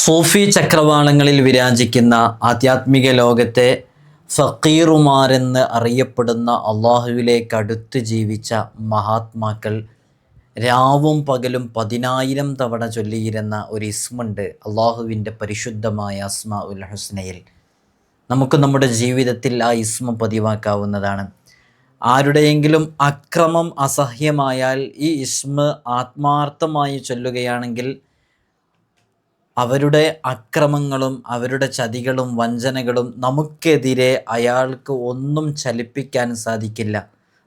സൂഫി ചക്രവാളങ്ങളിൽ വിരാജിക്കുന്ന ആധ്യാത്മിക ലോകത്തെ ഫക്കീറുമാരെന്ന് അറിയപ്പെടുന്ന അള്ളാഹുവിലേക്ക് അടുത്ത് ജീവിച്ച മഹാത്മാക്കൾ രാവും പകലും 10,000 തവണ ചൊല്ലിയിരുന്ന ഒരു ഇസ്മുണ്ട് അള്ളാഹുവിൻ്റെ പരിശുദ്ധമായ അസ്മാഉൽ ഹുസ്നയിൽ. നമുക്ക് നമ്മുടെ ജീവിതത്തിൽ ആ ഇസ്മ പതിവാക്കാവുന്നതാണ്. ആരുടെയെങ്കിലും അക്രമം അസഹ്യമായാൽ ഈ ഇസ്മ ആത്മാർത്ഥമായി ചൊല്ലുകയാണെങ്കിൽ അവരുടെ അക്രമങ്ങളും അവരുടെ ചതികളും വഞ്ചനകളും നമുക്കെതിരെ അയാൾക്ക് ഒന്നും ചലിപ്പിക്കാൻ സാധിക്കില്ല.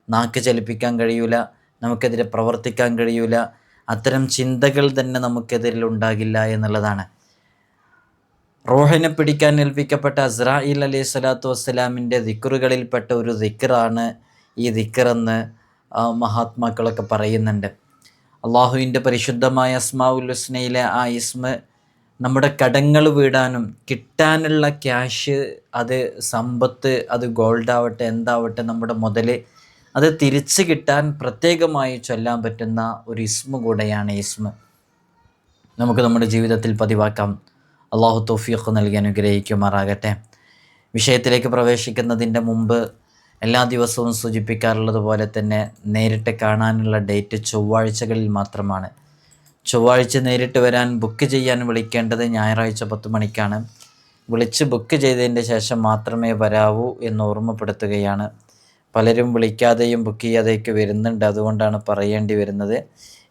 നാക്ക് ചലിപ്പിക്കാൻ കഴിയൂല, നമുക്കെതിരെ പ്രവർത്തിക്കാൻ കഴിയൂല, അത്തരം ചിന്തകൾ തന്നെ നമുക്കെതിരിൽ ഉണ്ടാകില്ല എന്നുള്ളതാണ്. റൂഹിനെ പിടിക്കാൻ ഏൽപ്പിക്കപ്പെട്ട അസ്രായിൽ അലൈഹി സ്വലാത്തു വസ്സലാമിൻ്റെ ദിക്റുകളിൽപ്പെട്ട ഒരു ദിക്റാണ് ഈ ദിക്റെന്ന് മഹാത്മാക്കളൊക്കെ പറയുന്നുണ്ട്. അള്ളാഹുവിൻ്റെ പരിശുദ്ധമായ അസ്മാഉൽ ഹുസ്നയിലെ ആ ഇസ്മ നമ്മുടെ കടങ്ങൾ വീടാനും കിട്ടാനുള്ള ക്യാഷ്, അത് സമ്പത്ത്, അത് ഗോൾഡാവട്ടെ എന്താവട്ടെ, നമ്മുടെ മുതൽ അത് തിരിച്ച് കിട്ടാൻ പ്രത്യേകമായി ചൊല്ലാൻ പറ്റുന്ന ഒരു ഇസ്മ കൂടെയാണ് ഇസ്മ. നമുക്ക് നമ്മുടെ ജീവിതത്തിൽ പതിവാക്കാം. അള്ളാഹു തൗഫീഖ് നൽകി അനുഗ്രഹിക്കുമാറാകട്ടെ. വിഷയത്തിലേക്ക് പ്രവേശിക്കുന്നതിൻ്റെ മുമ്പ് എല്ലാ ദിവസവും സൂചിപ്പിക്കാറുള്ളത് പോലെ തന്നെ നേരിട്ട് കാണാനുള്ള ഡേറ്റ് ചൊവ്വാഴ്ചകളിൽ മാത്രമാണ്. ചൊവ്വാഴ്ച നേരിട്ട് വരാൻ ബുക്ക് ചെയ്യാൻ വിളിക്കേണ്ടത് ഞായറാഴ്ച 10 മണിക്കാണ്. വിളിച്ച് ബുക്ക് ചെയ്തതിൻ്റെ ശേഷം മാത്രമേ വരാവൂ എന്ന് ഓർമ്മപ്പെടുത്തുകയാണ്. പലരും വിളിക്കാതെയും ബുക്ക് ചെയ്യാതെയൊക്കെ വരുന്നുണ്ട്, അതുകൊണ്ടാണ് പറയേണ്ടി വരുന്നത്.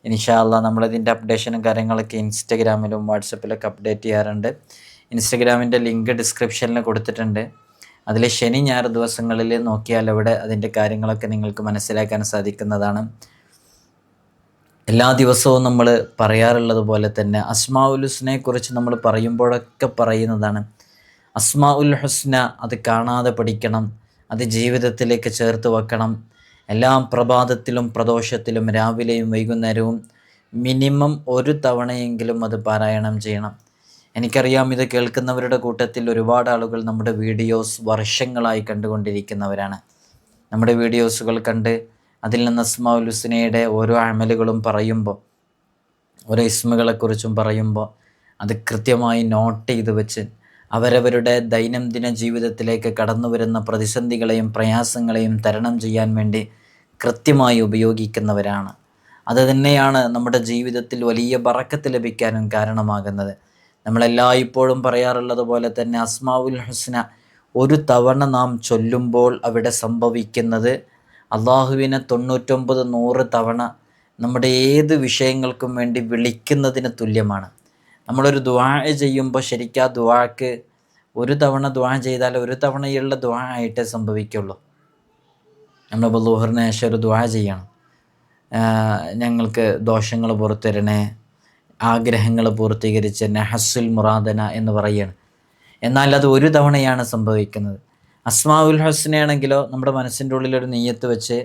ഇൻഷാ അല്ലാഹ് നമ്മളിതിൻ്റെ അപ്ഡേഷനും കാര്യങ്ങളൊക്കെ ഇൻസ്റ്റഗ്രാമിലും വാട്സപ്പിലൊക്കെ അപ്ഡേറ്റ് ചെയ്യാറുണ്ട്. ഇൻസ്റ്റഗ്രാമിൻ്റെ ലിങ്ക് ഡിസ്ക്രിപ്ഷനിൽ കൊടുത്തിട്ടുണ്ട്. അതിൽ ശനി ഞായർ ദിവസങ്ങളിൽ നോക്കിയാൽ അവിടെ അതിൻ്റെ കാര്യങ്ങളൊക്കെ നിങ്ങൾക്ക് മനസ്സിലാക്കാൻ സാധിക്കുന്നതാണ്. എല്ലാ ദിവസവും നമ്മൾ പറയാറുള്ളത് പോലെ തന്നെ അസ്മാഉൽ ഹുസ്നയെക്കുറിച്ച് നമ്മൾ പറയുമ്പോഴൊക്കെ പറയുന്നതാണ്, അസ്മാഉൽ ഹുസ്ന അത് കാണാതെ പഠിക്കണം, അത് ജീവിതത്തിലേക്ക് ചേർത്ത് വെക്കണം. എല്ലാ പ്രഭാതത്തിലും പ്രദോഷത്തിലും രാവിലെയും വൈകുന്നേരവും മിനിമം 1 തവണയെങ്കിലും അത് പാരായണം ചെയ്യണം. എനിക്കറിയാം, ഇത് കേൾക്കുന്നവരുടെ കൂട്ടത്തിൽ ഒരുപാട് ആളുകൾ നമ്മുടെ വീഡിയോസ് വർഷങ്ങളായി കണ്ടുകൊണ്ടിരിക്കുന്നവരാണ്. നമ്മുടെ വീഡിയോസുകൾ കണ്ട് അതിൽ നിന്ന് അസ്മാഉൽ ഹുസ്നയുടെ ഓരോ അമലുകളും പറയുമ്പോൾ, ഓരോ ഇസ്മുകളെക്കുറിച്ചും പറയുമ്പോൾ അത് കൃത്യമായി നോട്ട് ചെയ്ത് വെച്ച് അവരവരുടെ ദൈനംദിന ജീവിതത്തിലേക്ക് കടന്നു വരുന്ന പ്രതിസന്ധികളെയും പ്രയാസങ്ങളെയും തരണം ചെയ്യാൻ വേണ്ടി കൃത്യമായി ഉപയോഗിക്കുന്നവരാണ്. അത് തന്നെയാണ് നമ്മുടെ ജീവിതത്തിൽ വലിയ ബറക്കത്ത് ലഭിക്കാനും കാരണമാകുന്നത്. നമ്മളെല്ലായ്പ്പോഴും പറയാറുള്ളത് പോലെ തന്നെ അസ്മാഉൽ ഹുസ്ന 1 തവണ നാം ചൊല്ലുമ്പോൾ അവിടെ സംഭവിക്കുന്നത് അള്ളാഹുവിനെ 99-100 തവണ നമ്മുടെ ഏത് വിഷയങ്ങൾക്കും വേണ്ടി വിളിക്കുന്നതിന് തുല്യമാണ്. നമ്മളൊരു ദുആ ചെയ്യുമ്പോൾ ശരിക്കും ആ ദുആക്ക് 1 തവണ ദുആ ചെയ്താൽ 1 തവണയുള്ള ദുആ ആയിട്ടേ സംഭവിക്കുള്ളൂ. നമ്മൾ ളുഹറിന് ശേഷം ഒരു ദുആ ചെയ്യണം, ഞങ്ങൾക്ക് ദോഷങ്ങൾ പുറത്തരണേ, ആഗ്രഹങ്ങൾ പൂർത്തീകരിച്ച് നഹസുൽ മുറാദന എന്ന് പറയുകയാണ്. എന്നാൽ അത് 1 തവണയാണ് സംഭവിക്കുന്നത്. അസ്മാഉൽ ഹുസ്നയാണെങ്കിലോ നമ്മുടെ മനസ്സിൻ്റെ ഉള്ളിലൊരു നിയ്യത്ത് വെച്ച്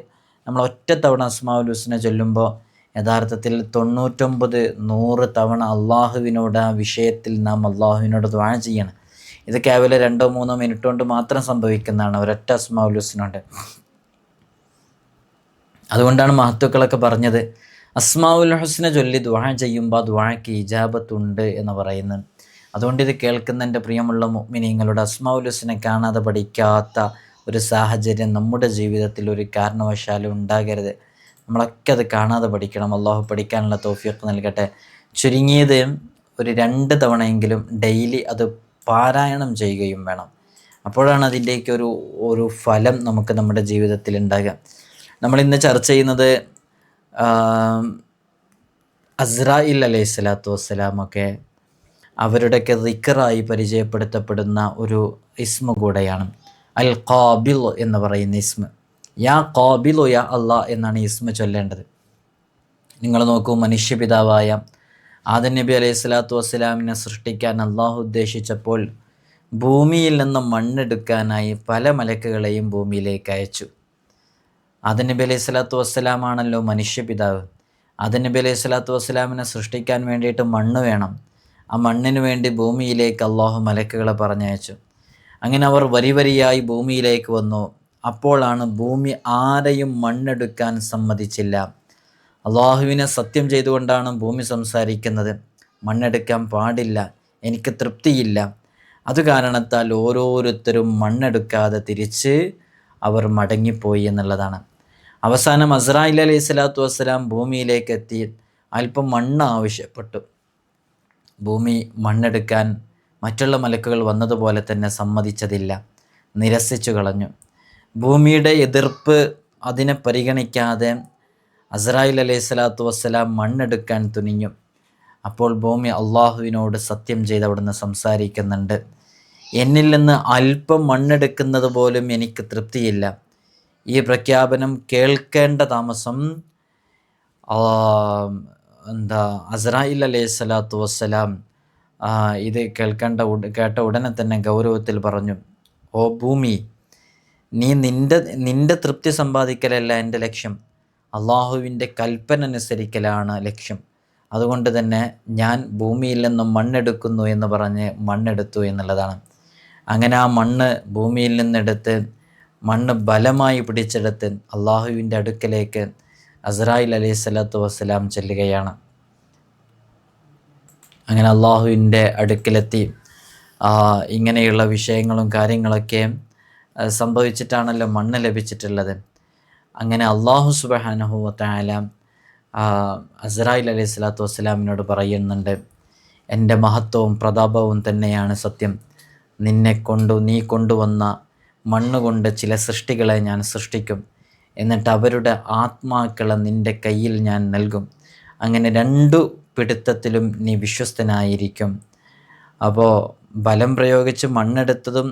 നമ്മൾ ഒറ്റ തവണ അസ്മാഉൽ ഹുസ്ന ചൊല്ലുമ്പോൾ യഥാർത്ഥത്തിൽ 99-100 തവണ അള്ളാഹുവിനോട് ആ വിഷയത്തിൽ നാം അള്ളാഹുവിനോട് ദുആ ചെയ്യണം. ഇത് കേവലം 2-3 മിനിറ്റ് കൊണ്ട് മാത്രം സംഭവിക്കുന്നതാണ് ഒരൊറ്റ അസ്മാഉൽ ഹുസ്ന കൊണ്ട്. അതുകൊണ്ടാണ് മഹത്തുക്കളൊക്കെ പറഞ്ഞത് അസ്മാഉൽ ഹുസ്ന ചൊല്ലി ദുആ ചെയ്യുമ്പോൾ ദുആക്ക് ഇജാബത്തുണ്ട് എന്ന് പറയുന്നത്. അതുകൊണ്ട് ഇത് കേൾക്കുന്ന എൻ്റെ പ്രിയമുള്ള മുഅ്മിനീങ്ങളുടെ അസ്മാഉൽ ഹുസ്ന കാണാതെ പഠിക്കാത്ത ഒരു സാഹചര്യം നമ്മുടെ ജീവിതത്തിൽ ഒരു കാരണവശാലും ഉണ്ടാകരുത്. നമ്മളൊക്കെ അത് കാണാതെ പഠിക്കണം. അള്ളാഹു പഠിക്കാനുള്ള തൗഫീഖ് നൽകട്ടെ. ചുരുങ്ങിയത് ഒരു 2 തവണയെങ്കിലും ഡെയിലി അത് പാരായണം ചെയ്യുകയും വേണം. അപ്പോഴാണ് അതിൻ്റെയൊക്കെ ഒരു ഫലം നമുക്ക് നമ്മുടെ ജീവിതത്തിൽ ഉണ്ടാകുക. നമ്മളിന്ന് ചർച്ച ചെയ്യുന്നത് അസ്രായിൽ അലൈഹി സ്വലാത്തു വസ്സലാമൊക്കെ അവരുടെയൊക്കെ ദിക്റായി പരിചയപ്പെടുത്തപ്പെടുന്ന ഒരു ഇസ്മ കൂടെയാണ് അൽ ഖാബിൽ എന്ന് പറയുന്ന ഇസ്മ. യാ ഖാബിലു യാ അല്ലാ എന്നാണ് ഈ ഇസ്മ ചൊല്ലേണ്ടത്. നിങ്ങൾ നോക്കൂ, മനുഷ്യപിതാവായ ആദം നബി അലൈഹി സ്വലാത്തു വസ്സലാമിനെ സൃഷ്ടിക്കാൻ അള്ളാഹു ഉദ്ദേശിച്ചപ്പോൾ ഭൂമിയിൽ നിന്ന് മണ്ണെടുക്കാനായി പല മലക്കുകളെയും ഭൂമിയിലേക്ക് അയച്ചു. ആദം നബി അലൈഹി സ്വലാത്തു വസ്സലാമാണല്ലോ മനുഷ്യപിതാവ്. ആദം നബി അലൈഹി സ്വലാത്തു വസ്സലാമിനെ സൃഷ്ടിക്കാൻ വേണ്ടിയിട്ട് മണ്ണ് വേണം. ആ മണ്ണിന് വേണ്ടി ഭൂമിയിലേക്ക് അള്ളാഹു മലക്കുകളെ പറഞ്ഞയച്ചു. അങ്ങനെ അവർ വരിവരിയായി ഭൂമിയിലേക്ക് വന്നു. അപ്പോഴാണ് ഭൂമി ആരെയും മണ്ണെടുക്കാൻ സമ്മതിച്ചില്ല. അള്ളാഹുവിനെ സത്യം ചെയ്തുകൊണ്ടാണ് ഭൂമി സംസാരിക്കുന്നത്, മണ്ണെടുക്കാൻ പാടില്ല എനിക്ക് തൃപ്തിയില്ല. അത് കാരണത്താൽ ഓരോരുത്തരും മണ്ണെടുക്കാതെ തിരിച്ച് അവർ മടങ്ങിപ്പോയി എന്നുള്ളതാണ്. അവസാനം അസ്രായിൽ അലൈഹി സ്വലാത്തു വസ്സലാം ഭൂമിയിലേക്ക് എത്തി അല്പം മണ്ണ് ആവശ്യപ്പെട്ടു. ഭൂമി മണ്ണെടുക്കാൻ മറ്റുള്ള മലക്കുകൾ വന്നതുപോലെ തന്നെ സമ്മതിച്ചതില്ല, നിരസിച്ചു കളഞ്ഞു. ഭൂമിയുടെ എതിർപ്പ് അതിനെ പരിഗണിക്കാതെ അസ്രായിൽ അലൈഹി സ്വലാത്തു വസ്സലാം മണ്ണെടുക്കാൻ തുനിഞ്ഞു. അപ്പോൾ ഭൂമി അള്ളാഹുവിനോട് സത്യം ചെയ്ത് അവിടുന്ന് സംസാരിക്കുന്നുണ്ട്, എന്നിൽ നിന്ന് അല്പം മണ്ണെടുക്കുന്നത് പോലും എനിക്ക് തൃപ്തിയില്ല. ഈ പ്രഖ്യാപനം കേൾക്കേണ്ട താമസം അസ്രായിൽ അലൈഹി സ്വലാത്തു വസ്സലാം ഇത് കേട്ട ഉടനെ തന്നെ ഗൗരവത്തിൽ പറഞ്ഞു, ഓ ഭൂമി, നീ നിന്റെ തൃപ്തി സമ്പാദിക്കലല്ല എൻ്റെ ലക്ഷ്യം, അള്ളാഹുവിൻ്റെ കൽപ്പന അനുസരിക്കലാണ് ലക്ഷ്യം. അതുകൊണ്ട് തന്നെ ഞാൻ ഭൂമിയിൽ നിന്നും മണ്ണെടുക്കുന്നു എന്ന് പറഞ്ഞ് മണ്ണെടുത്തു എന്നുള്ളതാണ്. അങ്ങനെ ആ മണ്ണ് ഭൂമിയിൽ നിന്നെടുത്ത് മണ്ണ് ബലമായി പിടിച്ചെടുത്ത് അള്ളാഹുവിൻ്റെ അടുക്കലേക്ക് അസ്രായിൽ അലൈഹി സ്വലാത്തു വസ്സലാം ചെല്ലുകയാണ്. അങ്ങനെ അള്ളാഹുവിൻ്റെ അടുക്കിലെത്തി ഇങ്ങനെയുള്ള വിഷയങ്ങളും കാര്യങ്ങളൊക്കെ സംഭവിച്ചിട്ടാണല്ലോ മണ്ണ് ലഭിച്ചിട്ടുള്ളത്. അങ്ങനെ അള്ളാഹു സുബ്ഹാനഹു വ തആല അസ്രായിൽ അലൈഹി സ്വലാത്തു വസ്സലാമിനോട് പറയുന്നുണ്ട്, എൻ്റെ മഹത്വവും പ്രതാപവും തന്നെയാണ് സത്യം. നീ കൊണ്ടുവന്ന മണ്ണുകൊണ്ട് ചില സൃഷ്ടികളെ ഞാൻ സൃഷ്ടിക്കും, എന്നിട്ട് അവരുടെ ആത്മാക്കളെ നിൻ്റെ കയ്യിൽ ഞാൻ നൽകും. അങ്ങനെ 2 പിടുത്തത്തിലും നീ വിശ്വസ്തനായിരിക്കും. അപ്പോൾ ബലം പ്രയോഗിച്ച് മണ്ണെടുത്തതും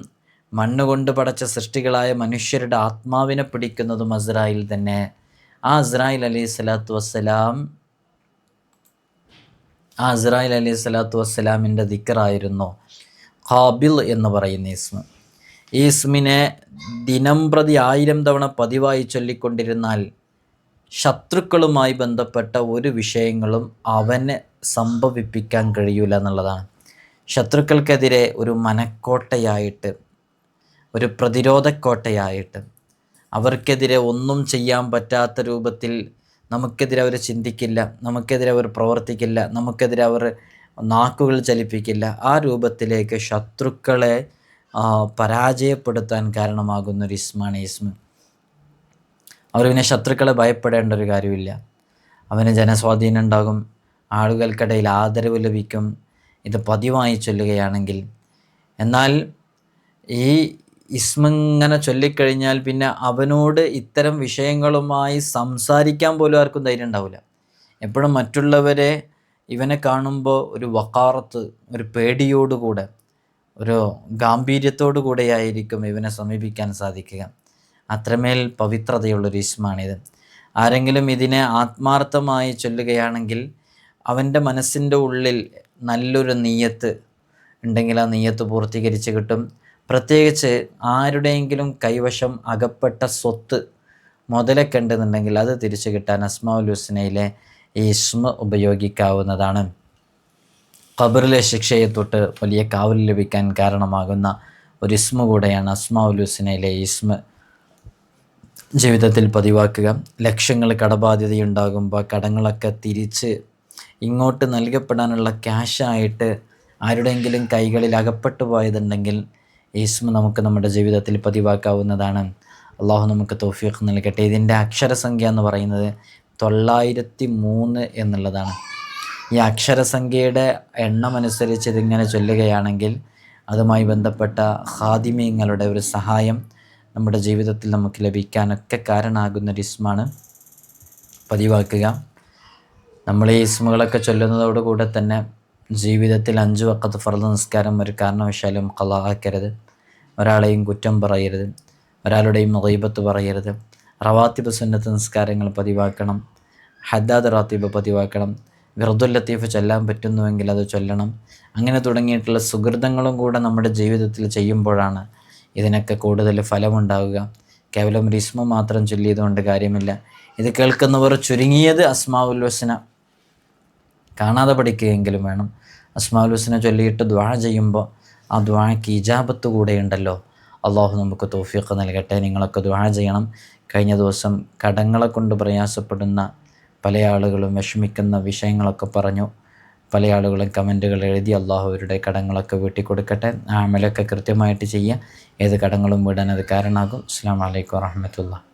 മണ്ണുകൊണ്ട് പടച്ച സൃഷ്ടികളായ മനുഷ്യരുടെ ആത്മാവിനെ പിടിക്കുന്നതും അസ്രായിൽ തന്നെ. ആ അസ്രായിൽ അലൈഹി സ്വലാത്തു വസ്സലാമിൻ്റെ ദിക്റായിരുന്നു ഖാബിൽ എന്ന് പറയുന്ന ഇസ്മ. ഈ ഇസ്മിനെ ദിനം പ്രതി 1000 തവണ പതിവായി ചൊല്ലിക്കൊണ്ടിരുന്നാൽ ശത്രുക്കളുമായി ബന്ധപ്പെട്ട ഒരു വിഷയങ്ങളും അവന് സംഭവിപ്പിക്കാൻ കഴിയില്ല എന്നുള്ളതാണ്. ശത്രുക്കൾക്കെതിരെ ഒരു മനക്കോട്ടയായിട്ട്, ഒരു പ്രതിരോധക്കോട്ടയായിട്ട്, അവർക്കെതിരെ ഒന്നും ചെയ്യാൻ പറ്റാത്ത രൂപത്തിൽ നമുക്കെതിരെ അവർ ചിന്തിക്കില്ല, നമുക്കെതിരെ അവർ പ്രവർത്തിക്കില്ല, നമുക്കെതിരെ അവർ നാക്കുകൾ ചലിപ്പിക്കില്ല. ആ രൂപത്തിലേക്ക് ശത്രുക്കളെ പരാജയപ്പെടുത്താൻ കാരണമാകുന്നൊരു ഇസ്മാണ് ഇസ്മ. അവർ പിന്നെ ശത്രുക്കളെ ഭയപ്പെടേണ്ട ഒരു കാര്യമില്ല. അവന് ജനസ്വാധീനം ഉണ്ടാകും, ആളുകൾക്കിടയിൽ ആദരവ് ലഭിക്കും, ഇത് പതിവായി ചൊല്ലുകയാണെങ്കിൽ. എന്നാൽ ഈ ഇസ്മിങ്ങനെ ചൊല്ലിക്കഴിഞ്ഞാൽ പിന്നെ അവനോട് ഇത്തരം വിഷയങ്ങളുമായി സംസാരിക്കാൻ പോലും ആർക്കും ധൈര്യം ഉണ്ടാവില്ല. എപ്പോഴും മറ്റുള്ളവരെ ഇവനെ കാണുമ്പോൾ ഒരു വഖാറത്ത്, ഒരു പേടിയോടുകൂടെ, ഒരു ഗാംഭീര്യത്തോടു കൂടെയായിരിക്കും ഇവനെ സമീപിക്കാൻ സാധിക്കുക. അത്രമേൽ പവിത്രതയുള്ളൊരു ഇസ്മാണിത്. ആരെങ്കിലും ഇതിനെ ആത്മാർത്ഥമായി ചൊല്ലുകയാണെങ്കിൽ അവൻ്റെ മനസ്സിൻ്റെ ഉള്ളിൽ നല്ലൊരു നീയത്ത് ഉണ്ടെങ്കിൽ ആ നീയത്ത് പൂർത്തീകരിച്ച് കിട്ടും. പ്രത്യേകിച്ച് ആരുടെയെങ്കിലും കൈവശം അകപ്പെട്ട സ്വത്ത് മുതലൊക്കെ ഉണ്ടെന്നുണ്ടെങ്കിൽ അത് തിരിച്ചു കിട്ടാൻ അസ്മാഉൽ ഹുസ്നയിലെ ഈ ഇസ്മ ഉപയോഗിക്കാവുന്നതാണ്. ഖബറിലെ ശിക്ഷയെ തൊട്ട് വലിയ കാവൽ ലഭിക്കാൻ കാരണമാകുന്ന ഒരു ഇസ്മ കൂടെയാണ് അസ്മാഉൽ ഹുസ്നയിലെ ഇസ്മ. ജീവിതത്തിൽ പതിവാക്കുക. ലക്ഷങ്ങൾ കടബാധ്യതയുണ്ടാകുമ്പോൾ കടങ്ങളൊക്കെ തിരിച്ച് ഇങ്ങോട്ട് നൽകപ്പെടാനുള്ള ക്യാഷായിട്ട് ആരുടെയെങ്കിലും കൈകളിൽ അകപ്പെട്ടു പോയതുണ്ടെങ്കിൽ ഇസ്മ നമുക്ക് നമ്മുടെ ജീവിതത്തിൽ പതിവാക്കാവുന്നതാണ്. അള്ളാഹു നമുക്ക് തൗഫീഖ് നൽകട്ടെ. ഇതിൻ്റെ അക്ഷരസംഖ്യ എന്ന് പറയുന്നത് 903 എന്നുള്ളതാണ്. ഈ അക്ഷരസംഖ്യയുടെ എണ്ണമനുസരിച്ച് ഇതിങ്ങനെ ചൊല്ലുകയാണെങ്കിൽ അതുമായി ബന്ധപ്പെട്ട ഖാദിമീങ്ങളുടെ ഒരു സഹായം നമ്മുടെ ജീവിതത്തിൽ നമുക്ക് ലഭിക്കാനൊക്കെ കാരണമാകുന്നൊരു ഇസ്മാണ്. പതിവാക്കുക. നമ്മൾ ഈ ഇസ്മുകളൊക്കെ ചൊല്ലുന്നതോടുകൂടെ തന്നെ ജീവിതത്തിൽ 5 വഖത്ത് ഫർദ് നിസ്കാരം ഒരു കാരണവശാലും ഖളാ ആക്കരുത്. ഒരാളെയും കുറ്റം പറയരുത്, ഒരാളുടെയും ഗീബത്ത് പറയരുത്. റവാത്തിബ് സുന്നത്ത് നിസ്കാരങ്ങൾ പതിവാക്കണം. ഹദ്ദാദ് റാത്തിബ് പതിവാക്കണം. വിർദുൽ ലത്തീഫ് ചൊല്ലാൻ പറ്റുന്നുവെങ്കിൽ അത് ചൊല്ലണം. അങ്ങനെ തുടങ്ങിയിട്ടുള്ള സുഹൃതങ്ങളും കൂടെ നമ്മുടെ ജീവിതത്തിൽ ചെയ്യുമ്പോഴാണ് ഇതിനൊക്കെ കൂടുതൽ ഫലമുണ്ടാവുക. കേവലം ഒരു ഇസ്മ മാത്രം ചൊല്ലിയതുകൊണ്ട് കാര്യമില്ല. ഇത് കേൾക്കുന്നവർ ചുരുങ്ങിയത് അസ്മാഉൽ ഹുസ്ന കാണാതെ പഠിക്കുകയെങ്കിലും വേണം. അസ്മാഉൽ ഹുസ്ന ചൊല്ലിയിട്ട് ദുആ ചെയ്യുമ്പോൾ ആ ദുആക്ക് ഇജാബത്ത് കൂടെയുണ്ടല്ലോ. അള്ളാഹു നമുക്ക് തൗഫീഖ് നൽകട്ടെ. നിങ്ങളൊക്കെ ദുആ ചെയ്യണം. കഴിഞ്ഞ ദിവസം കടങ്ങളെ കൊണ്ട് പ്രയാസപ്പെടുന്ന പല ആളുകളും വിഷമിക്കുന്ന വിഷയങ്ങളൊക്കെ പറഞ്ഞു. പല ആളുകളും കമൻറ്റുകൾ എഴുതി. അള്ളാഹു അവരുടെ കടങ്ങളൊക്കെ വീട്ടിക്കൊടുക്കട്ടെ. അമലൊക്കെ കൃത്യമായിട്ട് ചെയ്യുക. ഏത് കടങ്ങളും വീടാൻ അത് കാരണമാകും. അസ്സലാമു അലൈക്കും വറഹ്മത്തുള്ളാഹി.